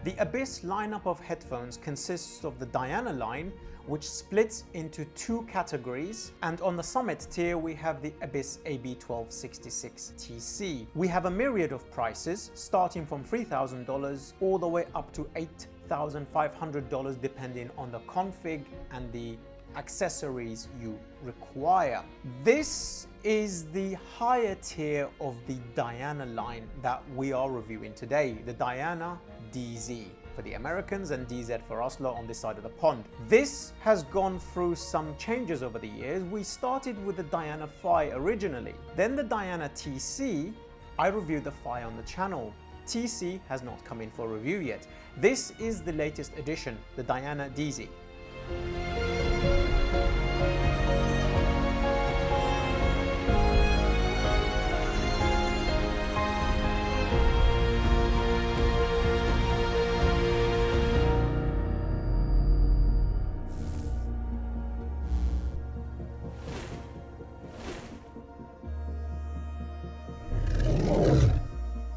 The Abyss lineup of headphones consists of the Diana line, which splits into two categories, and on the Summit tier we have the Abyss AB1266TC. We have a myriad of prices, starting from $3,000 all the way up to $8,500 depending on the config and the accessories you require. This is the higher tier of the Diana line that we are reviewing today, the Diana DZ for the Americans and DZ for us lot on this side of the pond. This has gone through some changes over the years. We started with the Diana Phi originally, then the Diana TC. I reviewed the Phi on the channel. TC has not come in for review yet. This is the latest edition, the Diana DZ.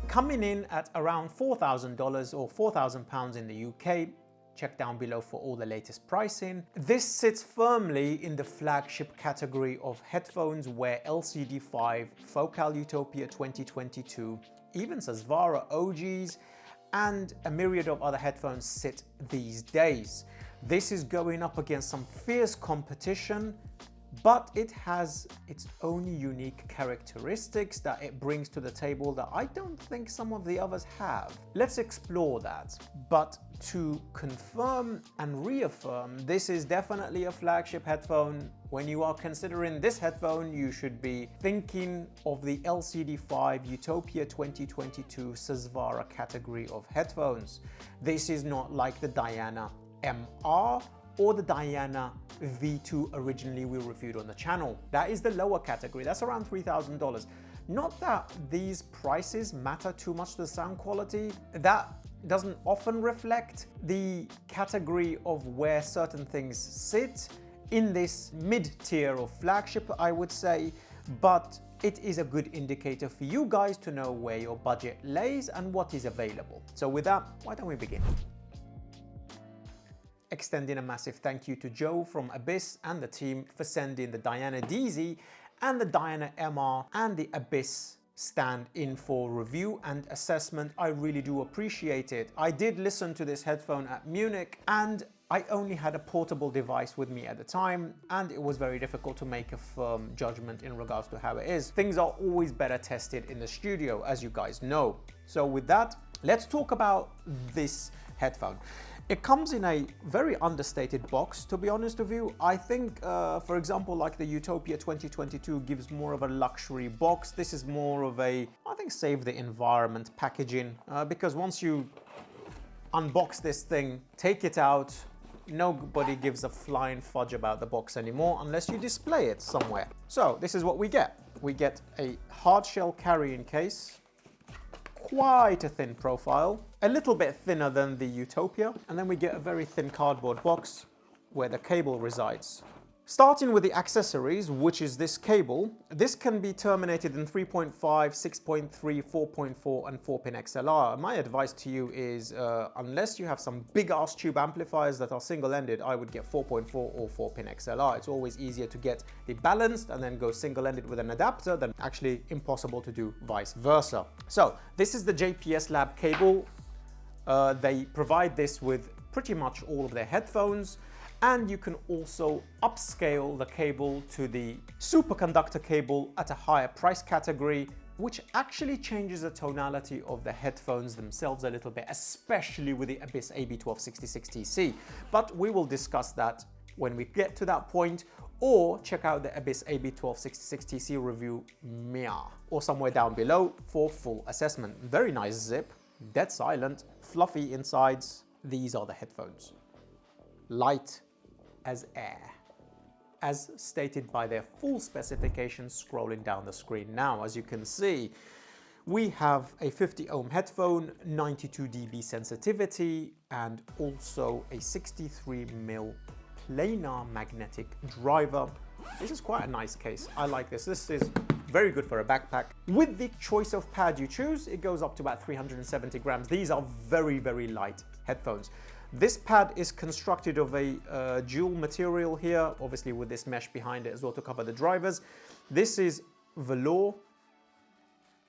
Coming in at around $4,000 or £4,000 in the UK, check down below for all the latest pricing. This sits firmly in the flagship category of headphones where Lcd5, Focal Utopia 2022, even Susvara OGs, and a myriad of other headphones sit these days. This is going up against some fierce competition, but it has its own unique characteristics that it brings to the table that I don't think some of the others have. Let's explore that. But to confirm and reaffirm, this is definitely a flagship headphone. When you are considering this headphone, you should be thinking of the Lcd5 Utopia 2022 Susvara category of headphones. This is not like the Diana MR or the Diana V2 originally we reviewed on the channel. That is the lower category, that's around $3,000. Not that these prices matter too much to the sound quality, that doesn't often reflect the category of where certain things sit in this mid-tier of flagship, I would say, but it is a good indicator for you guys to know where your budget lays and what is available. So with that, why don't we begin? Extending a massive thank you to Joe from Abyss and the team for sending the Diana DZ and the Diana MR and the Abyss stand in for review and assessment. I really do appreciate it. I did listen to this headphone at Munich and I only had a portable device with me at the time and it was very difficult to make a firm judgment in regards to how it is. Things are always better tested in the studio, as you guys know. So with that, let's talk about this headphone. It comes in a very understated box, to be honest with you. I think, for example, like the Utopia 2022 gives more of a luxury box. This is more of a, I think, save the environment packaging, because once you unbox this thing, take it out, nobody gives a flying fudge about the box anymore unless you display it somewhere. So this is what we get. We get a hard shell carrying case, quite a thin profile, a little bit thinner than the Utopia, and then we get a very thin cardboard box where the cable resides. Starting with the accessories, which is this cable, this can be terminated in 3.5, 6.3, 4.4 and 4-pin XLR. My advice to you is, unless you have some big ass tube amplifiers that are single-ended, I would get 4.4 or 4-pin XLR. It's always easier to get the balanced and then go single-ended with an adapter than actually impossible to do vice versa. So this is the JPS Lab cable. They provide this with pretty much all of their headphones. And you can also upscale the cable to the superconductor cable at a higher price category, which actually changes the tonality of the headphones themselves a little bit, especially with the Abyss AB1266TC. But we will discuss that when we get to that point, or check out the Abyss AB1266TC review or somewhere down below for full assessment. Very nice zip, dead silent, fluffy insides. These are the headphones. Light as air, as stated by their full specifications scrolling down the screen now. As you can see, we have a 50 ohm headphone, 92 dB sensitivity, and also a 63mm planar magnetic driver. This is quite a nice case. I like this. This is very good for a backpack. With the choice of pad you choose, it goes up to about 370 grams. These are very, very light headphones. This pad is constructed of a dual material here, obviously with this mesh behind it as well to cover the drivers. This is velour,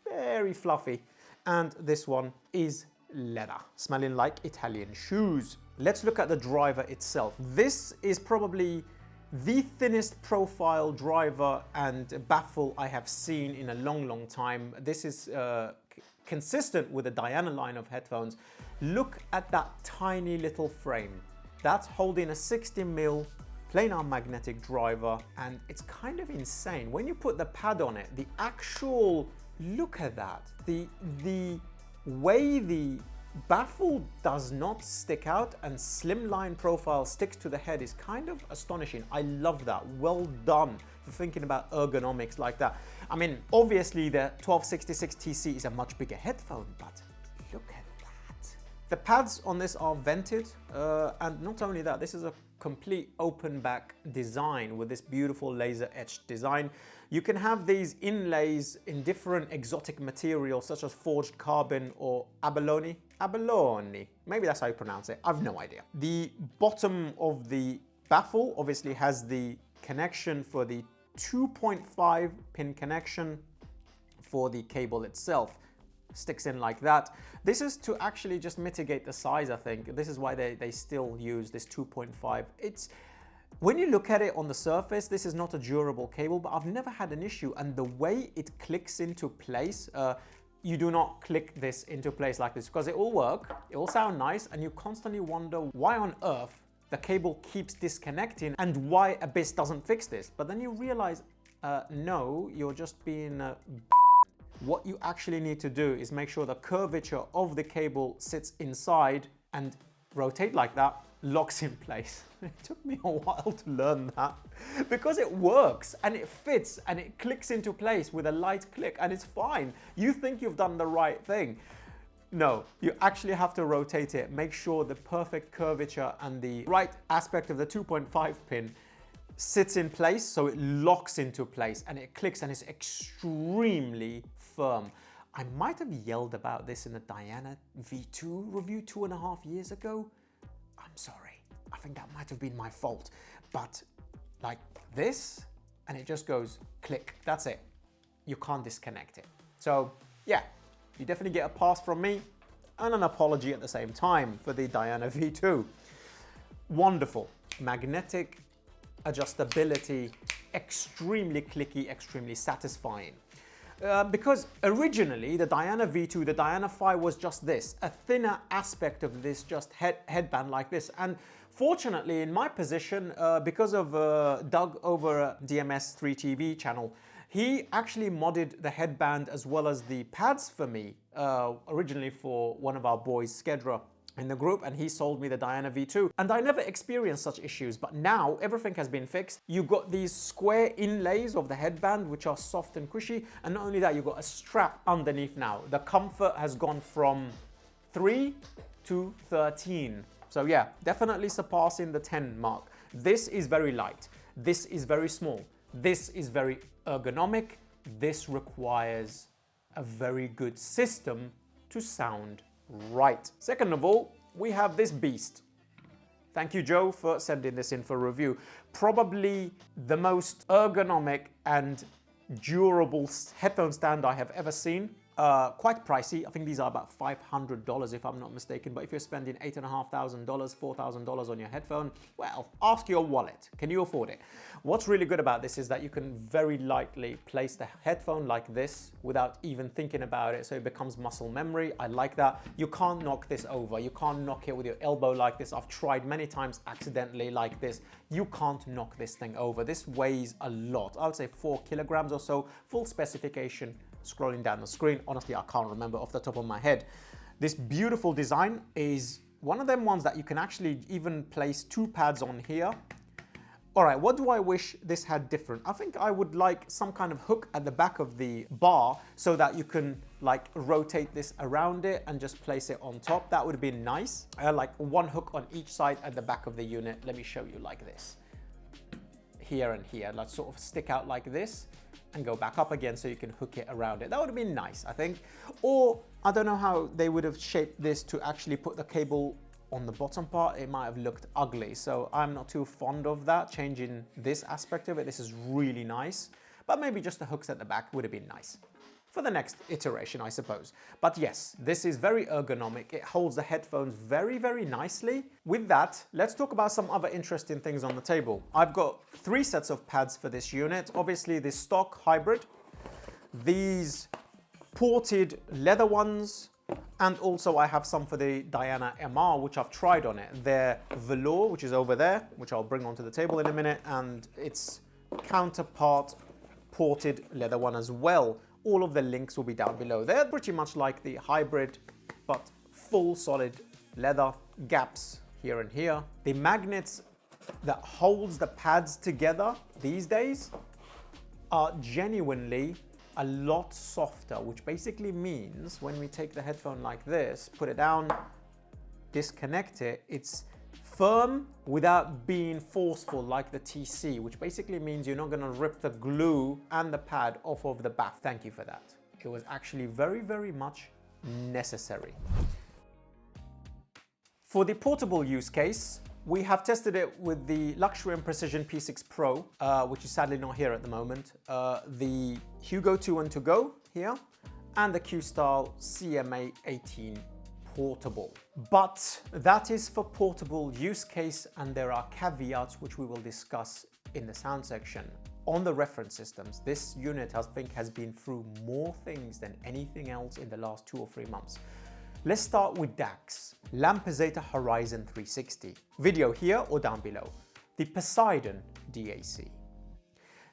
very fluffy, and this one is leather, smelling like Italian shoes. Let's look at the driver itself. This is probably the thinnest profile driver and baffle I have seen in a long, long time. This is consistent with the Diana line of headphones. Look at that tiny little frame. That's holding a 60mm planar magnetic driver, and it's kind of insane. When you put the pad on it, the actual, look at that. The way the baffle does not stick out and slimline profile sticks to the head is kind of astonishing. I love that. Well done for thinking about ergonomics like that. I mean, obviously the 1266 TC is a much bigger headphone, but look at that. The pads on this are vented, and not only that, this is a complete open back design with this beautiful laser etched design. You can have these inlays in different exotic materials such as forged carbon or abalone. Abalone, maybe that's how you pronounce it. I've no idea. The bottom of the baffle obviously has the connection for the 2.5 pin connection for the cable itself. Sticks in like that. This is to actually just mitigate the size, I think. This is why they still use this 2.5. It's, when you look at it on the surface, this is not a durable cable, but I've never had an issue. And the way it clicks into place, you do not click this into place like this because it will work, it will sound nice, and you constantly wonder why on earth the cable keeps disconnecting and why Abyss doesn't fix this. But then you realize, no, you're just being what you actually need to do is make sure the curvature of the cable sits inside and rotate like that, locks in place. It took me a while to learn that because it works and it fits and it clicks into place with a light click and it's fine. You think you've done the right thing. No, you actually have to rotate it, make sure the perfect curvature and the right aspect of the 2.5 pin sits in place so it locks into place and it clicks and it's extremely firm. I might have yelled about this in the Diana V2 review 2.5 years ago. I'm sorry. I think that might have been my fault. But like this, and it just goes click. That's it. You can't disconnect it. So yeah, you definitely get a pass from me and an apology at the same time for the Diana V2. Wonderful. Magnetic adjustability, extremely clicky, extremely satisfying. Because originally the Diana V2, the Diana 5 was just this, a thinner aspect of this just headband like this. And fortunately in my position, because of Doug over at DMS3 TV channel, he actually modded the headband as well as the pads for me, originally for one of our boys, Skedra, in the group, and he sold me the Diana V2. And I never experienced such issues, but now everything has been fixed. You've got these square inlays of the headband, which are soft and cushy. And not only that, you've got a strap underneath now. The comfort has gone from 3 to 13. So yeah, definitely surpassing the 10 mark. This is very light. This is very small. This is very ergonomic. This requires a very good system to sound right. Second of all, we have this beast. Thank you, Joe, for sending this in for review. Probably the most ergonomic and durable headphone stand I have ever seen. Quite pricey. I think these are about $500 if I'm not mistaken. But if you're spending $8,500, $4,000 on your headphone, well, ask your wallet. Can you afford it? What's really good about this is that you can very lightly place the headphone like this without even thinking about it. So it becomes muscle memory. I like that. You can't knock this over. You can't knock it with your elbow like this. I've tried many times accidentally like this. You can't knock this thing over. This weighs a lot. I would say 4 kilograms or so. Full specification. Scrolling down the screen, honestly, I can't remember off the top of my head. This beautiful design is one of them ones that you can actually even place 2 pads on here. All right, what do I wish this had different? I think I would like some kind of hook at the back of the bar so that you can like rotate this around it and just place it on top. That would be nice. Like one hook on each side at the back of the unit. Let me show you like this. here and here, like sort of stick out like this and go back up again so you can hook it around it. That would have been nice, I think. Or I don't know how they would have shaped this to actually put the cable on the bottom part. It might have looked ugly. So I'm not too fond of that, changing this aspect of it. This is really nice, but maybe just the hooks at the back would have been nice for the next iteration, I suppose. But yes, this is very ergonomic. It holds the headphones very, very nicely. With that, let's talk about some other interesting things on the table. I've got 3 sets of pads for this unit. Obviously, the stock hybrid, these ported leather ones, and also I have some for the Diana MR, which I've tried on it. They're velour, which is over there, which I'll bring onto the table in a minute, and its counterpart ported leather one as well. All of the links will be down below. They're pretty much like the hybrid, but full solid leather, gaps here and here. The magnets that holds the pads together these days are genuinely a lot softer, which basically means when we take the headphone like this, put it down, disconnect it, it's firm without being forceful like the TC, which basically means you're not going to rip the glue and the pad off of the back. Thank you for that. It was actually very, very much necessary. For the portable use case, we have tested it with the Luxury and Precision P6 Pro, which is sadly not here at the moment, the Hugo 2 and To Go here, and the Q-Style CMA 18 Portable. But that is for portable use case, and there are caveats which we will discuss in the sound section. On the reference systems, this unit I think has been through more things than anything else in the last 2 or 3 months. Let's start with DACs. Lampezzata Horizon 360. Video here or down below. The Poseidon DAC.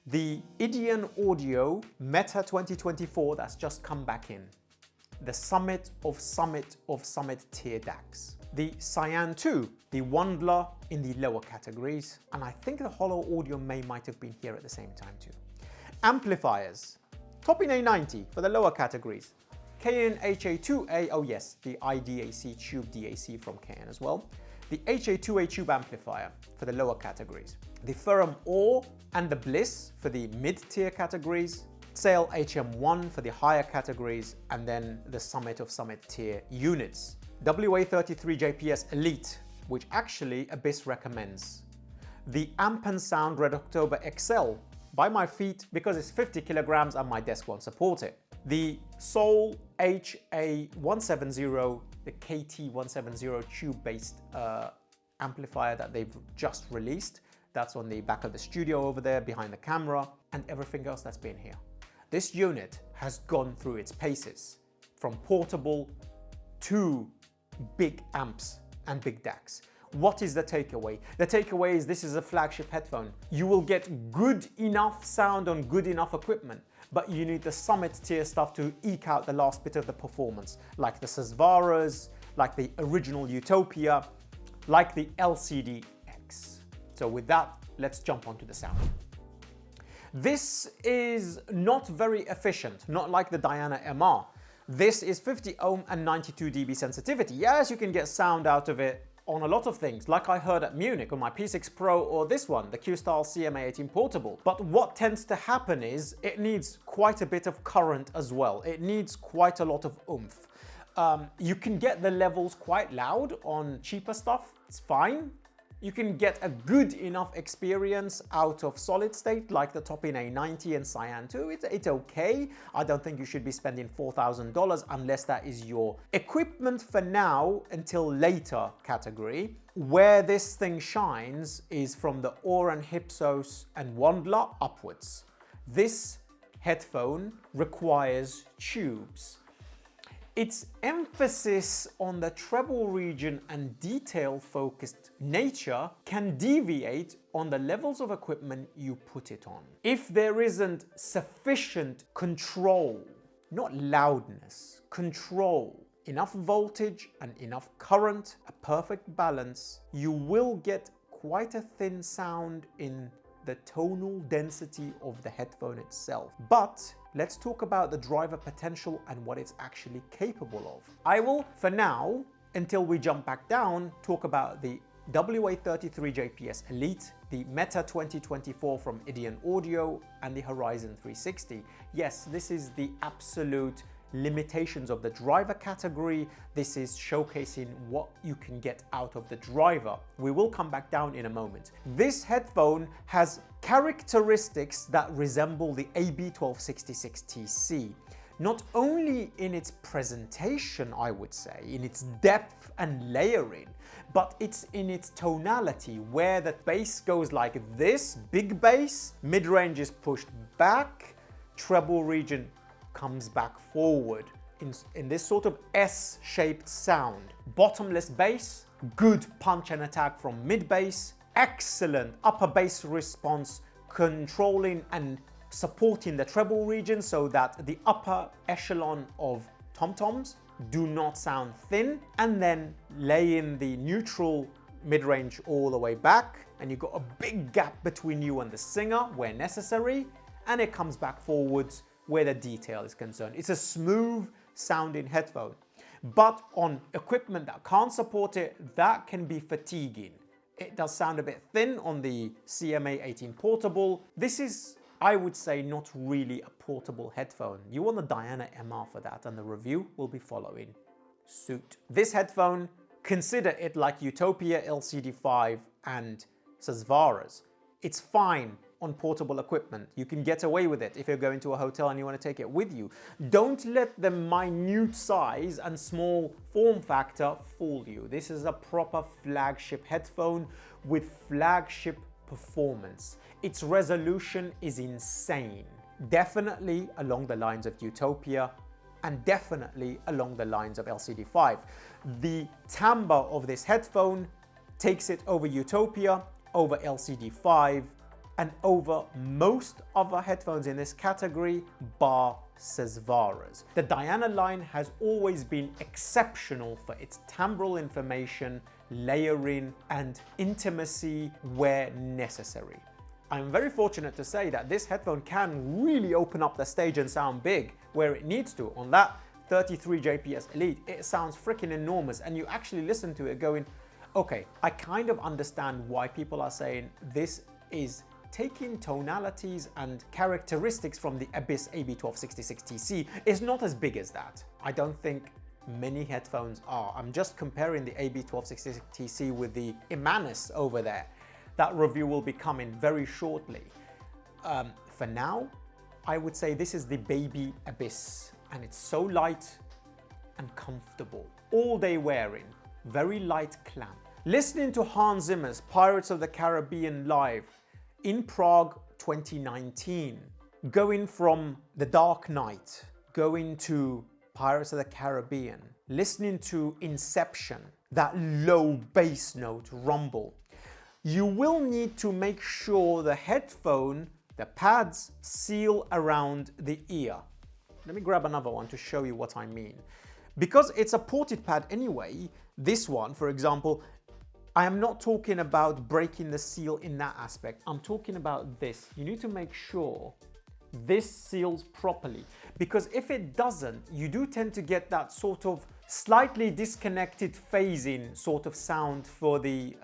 The Ideon Audio Meta 2024 that's just come back in. The Summit of Summit tier DACs. The Cyan 2, the Wandler in the lower categories, and I think the Hollow Audio might have been here at the same time too. Amplifiers. Topin A90 for the lower categories. KN HA2A, oh yes, the iDAC tube DAC from KN as well. The HA2A tube amplifier for the lower categories. The Ferrum Ore and the Bliss for the mid-tier categories. Sale HM1 for the higher categories, and then the Summit of Summit tier units. WA33 JPS Elite, which actually Abyss recommends. The Amp & Sound Red October XL, by my feet because it's 50 kilograms and my desk won't support it. The Soul HA170, the KT170 tube-based amplifier that they've just released. That's on the back of the studio over there behind the camera, and everything else that's been here. This unit has gone through its paces, from portable to big amps and big DACs. What is the takeaway? The takeaway is this is a flagship headphone. You will get good enough sound on good enough equipment, but you need the Summit tier stuff to eke out the last bit of the performance, like the Susvaras, like the original Utopia, like the Lcd5. So with that, let's jump onto the sound. This is not very efficient, not like the Diana MR. This is 50 ohm and 92 dB sensitivity. Yes, you can get sound out of it on a lot of things, like I heard at Munich on my P6 Pro or this one, the Q-Style CMA 18 Portable. But what tends to happen is it needs quite a bit of current as well. It needs quite a lot of oomph. You can get the levels quite loud on cheaper stuff, it's fine. You can get a good enough experience out of solid state like the Topin A90 and Cyan 2. It's okay. I don't think you should be spending $4,000 unless that is your equipment for now until later category. Where this thing shines is from the Oran Hypsos and Wandler upwards. This headphone requires tubes. Its emphasis on the treble region and detail-focused nature can deviate on the levels of equipment you put it on. If there isn't sufficient control, not loudness, control, enough voltage and enough current, a perfect balance, you will get quite a thin sound in the tonal density of the headphone itself. But let's talk about the driver potential and what it's actually capable of. I will, for now, until we jump back down, talk about the WA33 JPS Elite the Meta 2024 from Ideon Audio and the Horizon 360. Yes, this is the absolute limitations of the driver category. This is showcasing what you can get out of the driver. We will come back down in a moment. This headphone has characteristics that resemble the AB1266TC. Not only in its presentation, I would say, in its depth and layering, but it's in its tonality, where the bass goes like this, big bass, mid-range is pushed back, treble region comes back forward in this sort of S-shaped sound. Bottomless bass, good punch and attack from mid-bass, excellent upper bass response, controlling and supporting the treble region so that the upper echelon of tom-toms do not sound thin, and then lay in the neutral mid-range all the way back, and you've got a big gap between you and the singer where necessary, and it comes back forwards where the detail is concerned. It's a smooth sounding headphone, but on equipment that can't support it, that can be fatiguing. It does sound a bit thin on the CMA18 Portable. This is, I would say, not really a portable headphone. You want the Diana MR for that, and the review will be following suit. This headphone, consider it like Utopia, Lcd5 and Susvara's. It's fine on portable equipment. You can get away with it if you're going to a hotel and you want to take it with you. Don't let the minute size and small form factor fool you. This is a proper flagship headphone with flagship performance. Its resolution is insane. Definitely along the lines of Utopia and definitely along the lines of Lcd5. The timbre of this headphone takes it over Utopia, over Lcd5, and over most other headphones in this category, bar Susvara's. The Diana line has always been exceptional for its timbral information, layering, and intimacy where necessary. I'm very fortunate to say that this headphone can really open up the stage and sound big where it needs to. On that 33 JPS Elite, it sounds freaking enormous, and you actually listen to it going, okay, I kind of understand why people are saying this is taking tonalities and characteristics from the Abyss AB1266TC. Is not as big as that. I don't think many headphones are. I'm just comparing the AB1266TC with the Imanis over there. That review will be coming very shortly. For now, I would say this is the baby Abyss, and it's so light and comfortable. All day wearing, very light clamp. Listening to Hans Zimmer's Pirates of the Caribbean live in Prague 2019, going from The Dark Knight, going to Pirates of the Caribbean, listening to Inception, that low bass note rumble, you will need to make sure the headphone, the pads, seal around the ear. Let me grab another one to show you what I mean. Because it's a ported pad anyway, this one, for example, I am not talking about breaking the seal in that aspect. I'm talking about this. You need to make sure this seals properly, because if it doesn't, you do tend to get that sort of slightly disconnected phasing sort of sound for the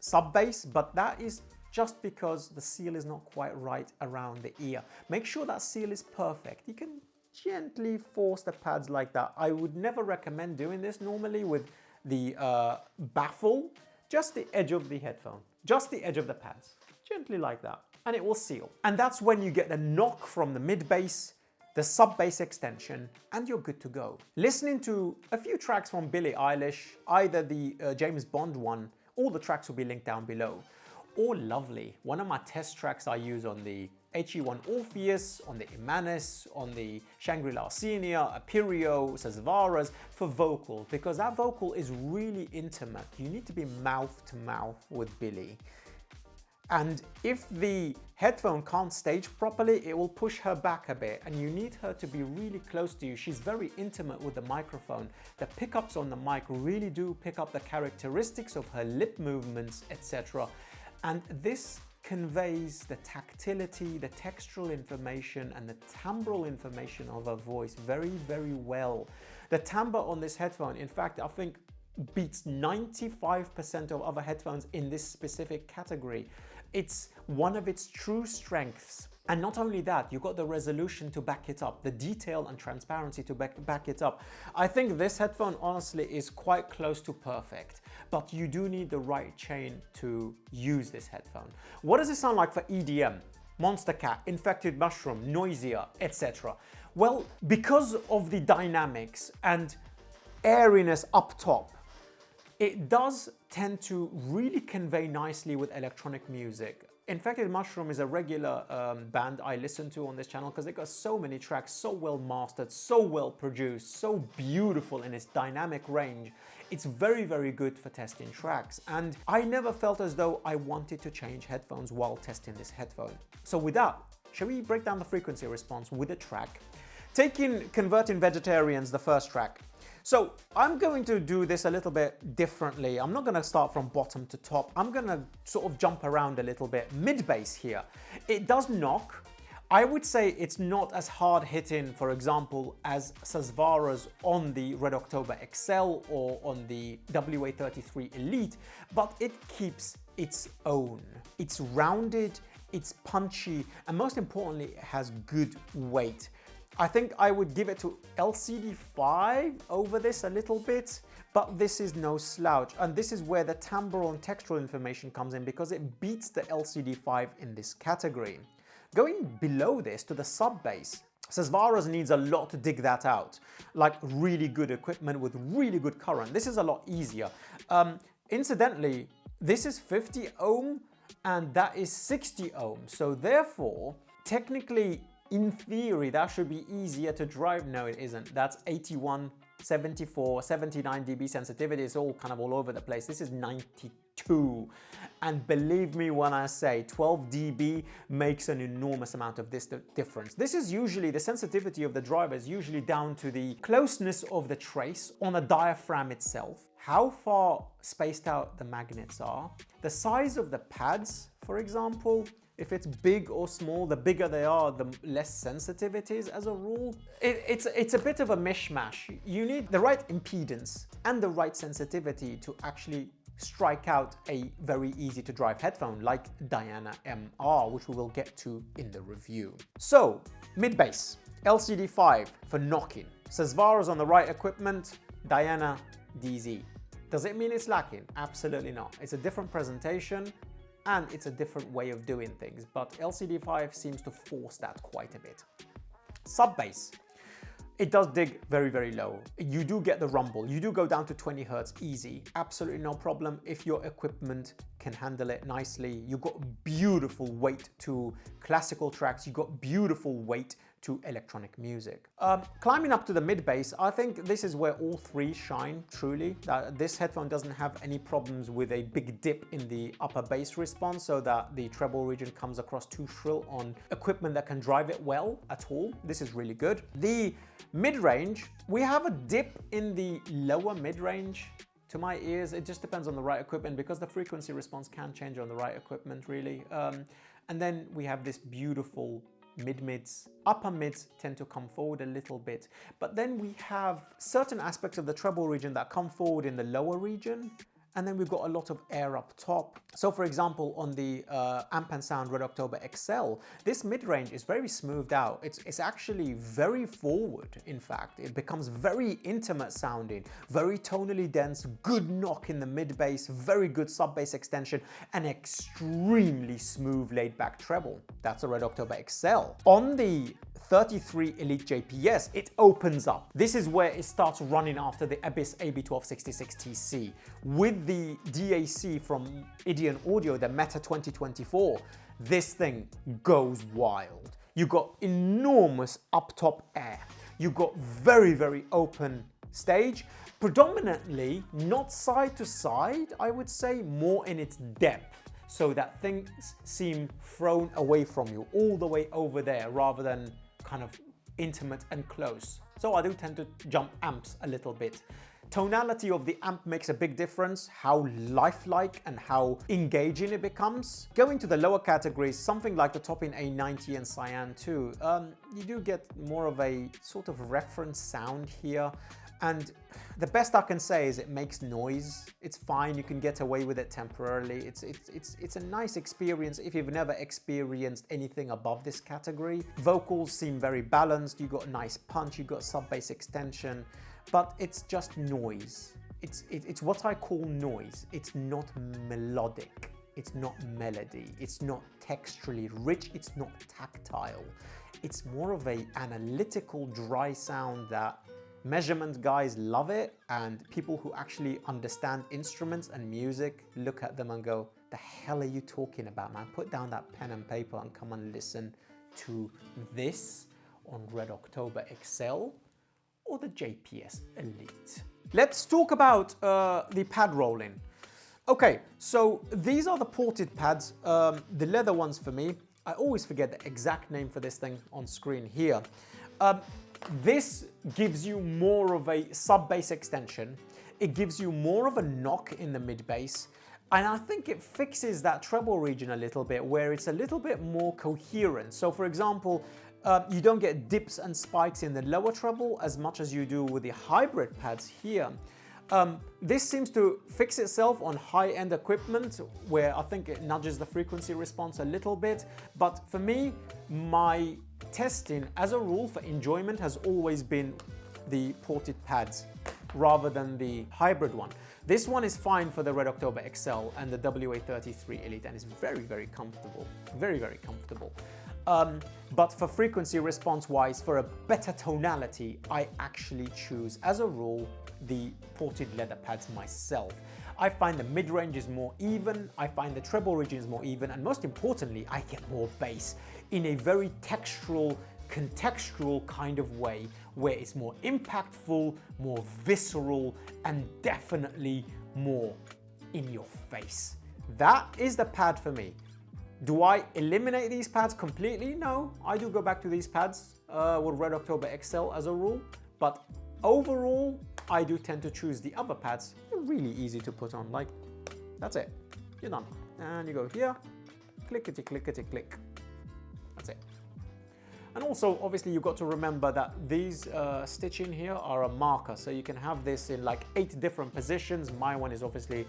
sub bass, but that is just because the seal is not quite right around the ear. Make sure that seal is perfect. You can gently force the pads like that. I would never recommend doing this normally with the baffle, just the edge of the headphone, just the edge of the pads, gently like that, and it will seal. And that's when you get the knock from the mid bass, the sub bass extension, and you're good to go. Listening to a few tracks from Billie Eilish, either the James Bond one, all the tracks will be linked down below, or Lovely, one of my test tracks I use on the HE1 Orpheus, on the Imanis, on the Shangri-La Senior, Aperio, Susvara's, for vocal, because that vocal is really intimate. You need to be mouth to mouth with Billie. And if the headphone can't stage properly, it will push her back a bit, and you need her to be really close to you. She's very intimate with the microphone. The pickups on the mic really do pick up the characteristics of her lip movements, etc. And this conveys the tactility, the textural information, and the timbral information of her voice very, very well. The timbre on this headphone, in fact, I think beats 95% of other headphones in this specific category. It's one of its true strengths. And not only that, you've got the resolution to back it up, the detail and transparency to back it up. I think this headphone honestly is quite close to perfect, but you do need the right chain to use this headphone. What does it sound like for EDM? Monster Cat, Infected Mushroom, Noisier, etc. Well, because of the dynamics and airiness up top, it does tend to really convey nicely with electronic music. Infected Mushroom is a regular band I listen to on this channel because they got so many tracks, so well mastered, so well produced, so beautiful in its dynamic range. It's very, very good for testing tracks. And I never felt as though I wanted to change headphones while testing this headphone. So with that, shall we break down the frequency response with a track? Taking Converting Vegetarians, the first track. So I'm going to do this a little bit differently. I'm not going to start from bottom to top. I'm going to sort of jump around a little bit. Mid-bass here. It does knock. I would say it's not as hard hitting, for example, as Susvara's on the Red October XL or on the WA33 Elite, but it keeps its own. It's rounded, it's punchy, and most importantly, it has good weight. I think I would give it to Lcd5 over this a little bit, but this is no slouch. And this is where the timbral and textural information comes in because it beats the Lcd5 in this category. Going below this to the sub bass, Susvara's needs a lot to dig that out, like really good equipment with really good current. This is a lot easier. Incidentally, this is 50 ohm and that is 60 ohm. So therefore, technically, in theory, that should be easier to drive. No, it isn't. That's 81, 74, 79 dB sensitivity. It's all kind of all over the place. This is 92. And believe me when I say 12 dB makes an enormous amount of this difference. This is usually, the sensitivity of the driver is usually down to the closeness of the trace on the diaphragm itself, how far spaced out the magnets are, the size of the pads, for example. If it's big or small, the bigger they are, the less sensitive it is as a rule. It's a bit of a mishmash. You need the right impedance and the right sensitivity to actually strike out a very easy to drive headphone like Diana MR, which we will get to in the review. So, mid-bass, Lcd5 for knocking. Susvara's on the right equipment, Diana DZ. Does it mean it's lacking? Absolutely not. It's a different presentation, and it's a different way of doing things, but Lcd5 seems to force that quite a bit. Sub bass, it does dig very, very low. You do get the rumble. You do go down to 20 Hertz easy. Absolutely no problem if your equipment can handle it nicely. You've got beautiful weight to classical tracks. You've got beautiful weight to electronic music. Climbing up to the mid bass, I think this is where all three shine truly. This headphone doesn't have any problems with a big dip in the upper bass response so that the treble region comes across too shrill on equipment that can drive it well at all. This is really good. The mid-range, we have a dip in the lower mid-range. To my ears, it just depends on the right equipment because the frequency response can change on the right equipment really. And then we have this beautiful mid-mids. Upper mids tend to come forward a little bit, but then we have certain aspects of the treble region that come forward in the lower region, and then we've got a lot of air up top. So for example, on the Amp & Sound Red October XL, this mid-range is very smoothed out. It's actually very forward, in fact. It becomes very intimate sounding, very tonally dense, good knock in the mid-bass, very good sub-bass extension, and extremely smooth laid-back treble. That's a Red October XL. On the 33 Elite JPS, it opens up. This is where it starts running after the Abyss AB1266TC. With the DAC from Ideon Audio, the Meta 2024, this thing goes wild. You got enormous up top air. You got very, very open stage, predominantly not side to side, I would say, more in its depth, so that things seem thrown away from you all the way over there rather than kind of intimate and close. So I do tend to jump amps a little bit. Tonality of the amp makes a big difference, how lifelike and how engaging it becomes. Going to the lower categories, something like the Top-In A90 and Cyan 2, you do get more of a sort of reference sound here. And the best I can say is it makes noise. It's fine, you can get away with it temporarily. It's a nice experience if you've never experienced anything above this category. Vocals seem very balanced, you got a nice punch, you got sub-bass extension, but it's just noise. It's what I call noise. It's not melodic, it's not melody, it's not texturally rich, it's not tactile. It's more of an analytical, dry sound that measurement guys love it, and people who actually understand instruments and music look at them and go, the hell are you talking about, man? Put down that pen and paper and come and listen to this on Red October XL or the JPS Elite. Let's talk about the pad rolling. Okay, so these are the ported pads, the leather ones for me. I always forget the exact name for this thing on screen here. This gives you more of a sub-bass extension. It gives you more of a knock in the mid-bass. And I think it fixes that treble region a little bit, where it's a little bit more coherent. So for example, you don't get dips and spikes in the lower treble as much as you do with the hybrid pads here. This seems to fix itself on high-end equipment, where I think it nudges the frequency response a little bit. But for me, my testing as a rule for enjoyment has always been the ported pads rather than the hybrid one. This one is fine for the Red October XL and the WA33 Elite, and it's very, very comfortable. Very, very comfortable. But for frequency response wise, for a better tonality, I actually choose, as a rule, the ported leather pads myself. I find the mid-range is more even, I find the treble region is more even, and most importantly, I get more bass in a very textural, contextual kind of way, where it's more impactful, more visceral, and definitely more in your face. That is the pad for me. Do I eliminate these pads completely? No, I do go back to these pads with Red October XL as a rule, but overall, I do tend to choose the other pads. They're really easy to put on, like, that's it, you're done. And you go here, clickety, clickety, click. That's it. And also, obviously, you've got to remember that these stitching here are a marker, so you can have this in like 8 different positions. My one is obviously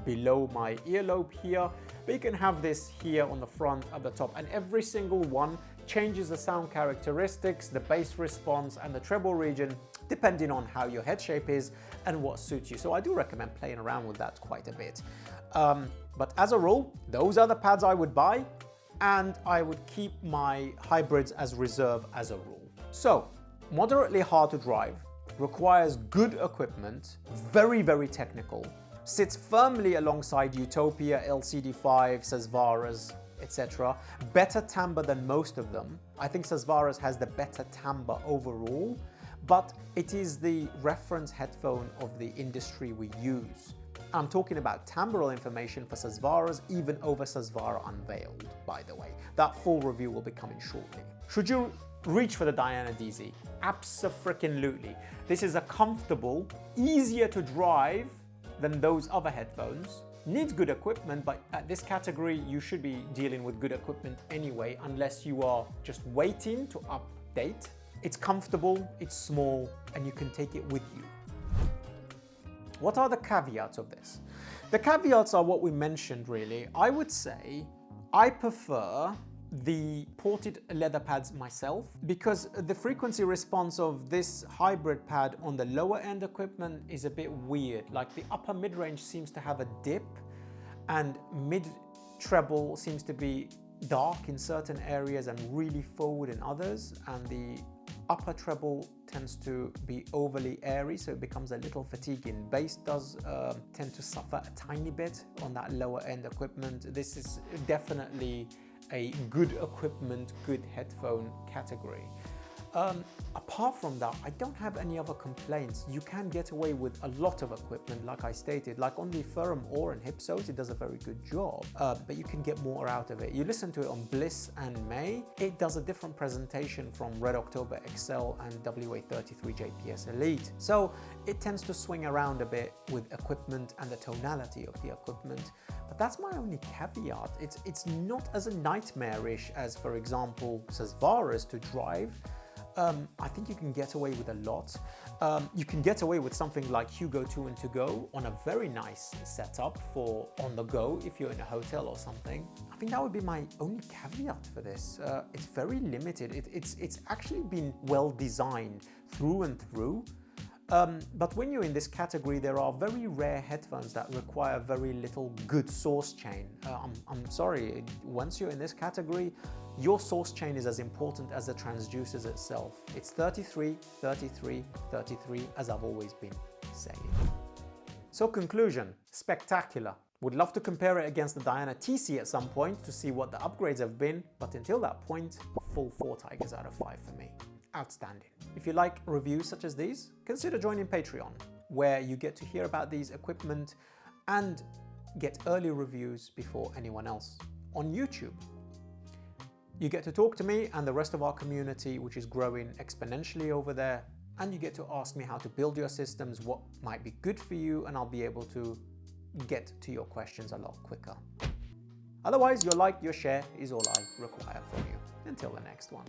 below my earlobe here, but you can have this here on the front, at the top, and every single one changes the sound characteristics, the bass response, and the treble region, depending on how your head shape is and what suits you. So I do recommend playing around with that quite a bit. But as a rule, those are the pads I would buy, and I would keep my hybrids as reserve as a rule. So, moderately hard to drive, requires good equipment, very, very technical, sits firmly alongside Utopia, Lcd5, Susvaras, etc. Better timbre than most of them. I think Susvaras has the better timbre overall, but it is the reference headphone of the industry we use. I'm talking about timbral information for Susvaras, even over Susvara Unveiled, by the way. That full review will be coming shortly. Should you reach for the Diana DZ? Abso-freaking-lutely. This is a comfortable, easier to drive than those other headphones. Needs good equipment, but at this category, you should be dealing with good equipment anyway, unless you are just waiting to update. It's comfortable, it's small, and you can take it with you. What are the caveats of this? The caveats are what we mentioned, really. I would say I prefer the ported leather pads myself, because the frequency response of this hybrid pad on the lower end equipment is a bit weird. Like the upper mid-range seems to have a dip, and mid-treble seems to be dark in certain areas and really forward in others, and the upper treble tends to be overly airy, so it becomes a little fatiguing. Bass does tend to suffer a tiny bit on that lower end equipment. This is definitely a good equipment, good headphone category. Apart from that, I don't have any other complaints. You can get away with a lot of equipment, like I stated. Like on the Ferrum Ore and Hypsos, it does a very good job, but you can get more out of it. You listen to it on Bliss and May, it does a different presentation from Red October XL and WA33 JPS Elite. So it tends to swing around a bit with equipment and the tonality of the equipment. But that's my only caveat. It's not as nightmarish as, for example, Susvaras to drive. I think you can get away with a lot. You can get away with something like Hugo 2 and To Go on a very nice setup for on the go if you're in a hotel or something. I think that would be my only caveat for this. It's very limited. It's actually been well designed through and through. But when you're in this category, there are very rare headphones that require very little good source chain. I'm sorry, once you're in this category, your source chain is as important as the transducers itself. It's 33, 33, 33, as I've always been saying. So conclusion, spectacular. Would love to compare it against the Diana TC at some point to see what the upgrades have been, but until that point, full 4 Tigers out of 5 for me. Outstanding. If you like reviews such as these, consider joining Patreon, where you get to hear about these equipment and get early reviews before anyone else. On YouTube, you get to talk to me and the rest of our community, which is growing exponentially over there, and you get to ask me how to build your systems, what might be good for you, and I'll be able to get to your questions a lot quicker. Otherwise, your like, your share is all I require from you. Until the next one.